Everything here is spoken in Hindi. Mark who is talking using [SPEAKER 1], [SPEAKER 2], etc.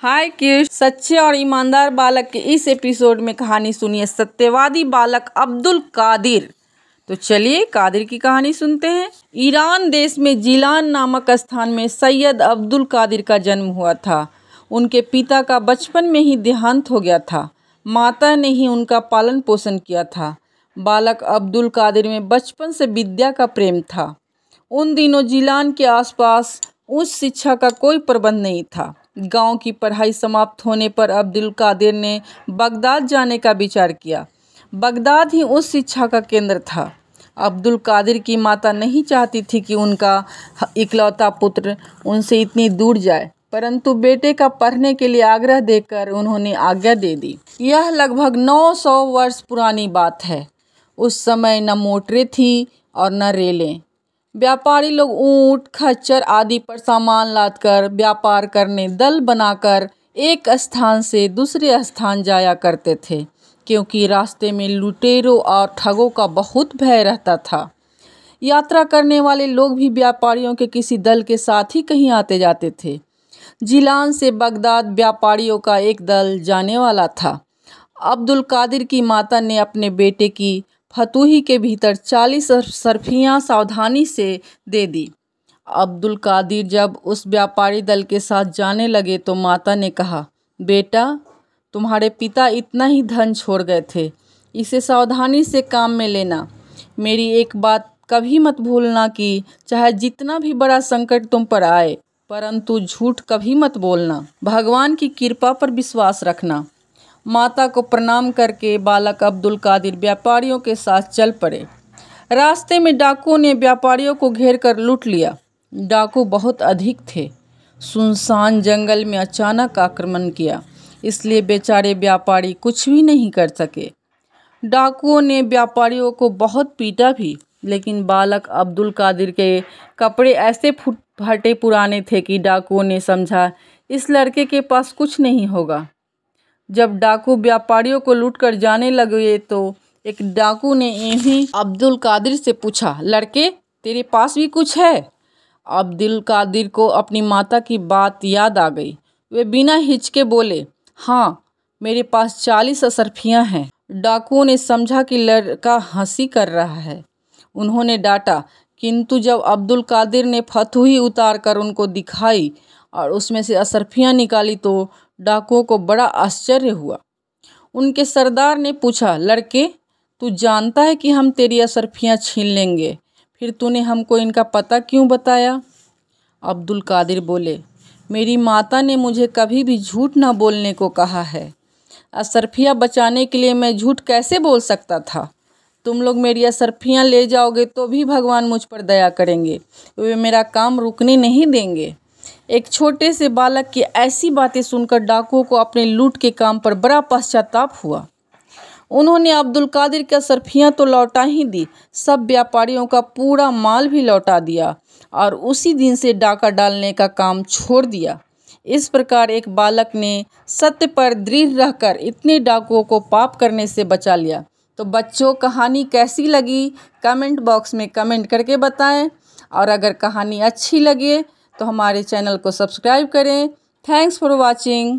[SPEAKER 1] हाय किड्स, सच्चे और ईमानदार बालक के इस एपिसोड में कहानी सुनिए सत्यवादी बालक अब्दुल कादिर। तो चलिए कादिर की कहानी सुनते हैं। ईरान देश में जिलान नामक स्थान में सैयद अब्दुल कादिर का जन्म हुआ था। उनके पिता का बचपन में ही देहांत हो गया था। माता ने ही उनका पालन पोषण किया था। बालक अब्दुल कादिर में बचपन से विद्या का प्रेम था। उन दिनों जिलान के आसपास उच्च शिक्षा का कोई प्रबंध नहीं था। गांव की पढ़ाई समाप्त होने पर अब्दुल कादिर ने बगदाद जाने का विचार किया। बगदाद ही उच्च शिक्षा का केंद्र था। अब्दुल कादिर की माता नहीं चाहती थी कि उनका इकलौता पुत्र उनसे इतनी दूर जाए, परंतु बेटे का पढ़ने के लिए आग्रह देकर उन्होंने आज्ञा दे दी। यह लगभग 900 वर्ष पुरानी बात है। उस समय न मोटरें थी और न रेलें। व्यापारी लोग ऊंट, खच्चर आदि पर सामान लादकर व्यापार करने दल बनाकर एक स्थान से दूसरे स्थान जाया करते थे, क्योंकि रास्ते में लुटेरों और ठगों का बहुत भय रहता था। यात्रा करने वाले लोग भी व्यापारियों के किसी दल के साथ ही कहीं आते जाते थे। जिलान से बगदाद व्यापारियों का एक दल जाने वाला था। अब्दुल कादिर की माता ने अपने बेटे की फतूही के भीतर 40 सरफियाँ सावधानी से दे दी। अब्दुल कादिर जब उस व्यापारी दल के साथ जाने लगे तो माता ने कहा, बेटा, तुम्हारे पिता इतना ही धन छोड़ गए थे, इसे सावधानी से काम में लेना। मेरी एक बात कभी मत भूलना कि चाहे जितना भी बड़ा संकट तुम पर आए, परंतु झूठ कभी मत बोलना। भगवान की कृपा पर विश्वास रखना। माता को प्रणाम करके बालक अब्दुल कादिर व्यापारियों के साथ चल पड़े। रास्ते में डाकुओं ने व्यापारियों को घेर कर लूट लिया। डाकू बहुत अधिक थे। सुनसान जंगल में अचानक आक्रमण किया, इसलिए बेचारे व्यापारी कुछ भी नहीं कर सके। डाकुओं ने व्यापारियों को बहुत पीटा भी, लेकिन बालक अब्दुल कादिर के कपड़े ऐसे फटे पुराने थे कि डाकुओं ने समझा इस लड़के के पास कुछ नहीं होगा। जब डाकू व्यापारियों को लूटकर जाने लगे तो एक डाकू ने इन्हीं अब्दुल कादिर से पूछा, लड़के, तेरे पास भी कुछ है? अब्दुल कादिर को अपनी माता की बात याद आ गई। वे बिना हिचके बोले, हाँ, मेरे पास 40 असरफियाँ हैं। डाकुओं ने समझा कि लड़का हंसी कर रहा है। उन्होंने डांटा, किंतु जब अब्दुल कादिर ने फतूही उतार कर उनको दिखाई और उसमें से असरफियाँ निकाली तो डाकुओं को बड़ा आश्चर्य हुआ। उनके सरदार ने पूछा, लड़के, तू जानता है कि हम तेरी असरफियाँ छीन लेंगे, फिर तूने हमको इनका पता क्यों बताया? अब्दुल कादिर बोले, मेरी माता ने मुझे कभी भी झूठ न बोलने को कहा है। असरफियाँ बचाने के लिए मैं झूठ कैसे बोल सकता था? तुम लोग मेरी असरफियाँ ले जाओगे तो भी भगवान मुझ पर दया करेंगे, वे मेरा काम रुकने नहीं देंगे। एक छोटे से बालक की ऐसी बातें सुनकर डाकुओं को अपने लूट के काम पर बड़ा पश्चाताप हुआ। उन्होंने अब्दुल कादिर की असरफियाँ तो लौटा ही दी, सब व्यापारियों का पूरा माल भी लौटा दिया और उसी दिन से डाका डालने का काम छोड़ दिया। इस प्रकार एक बालक ने सत्य पर दृढ़ रहकर इतने डाकुओं को पाप करने से बचा लिया। तो बच्चों, कहानी कैसी लगी कमेंट बॉक्स में कमेंट करके बताएं, और अगर कहानी अच्छी लगे तो हमारे चैनल को सब्सक्राइब करें। Thanks for watching.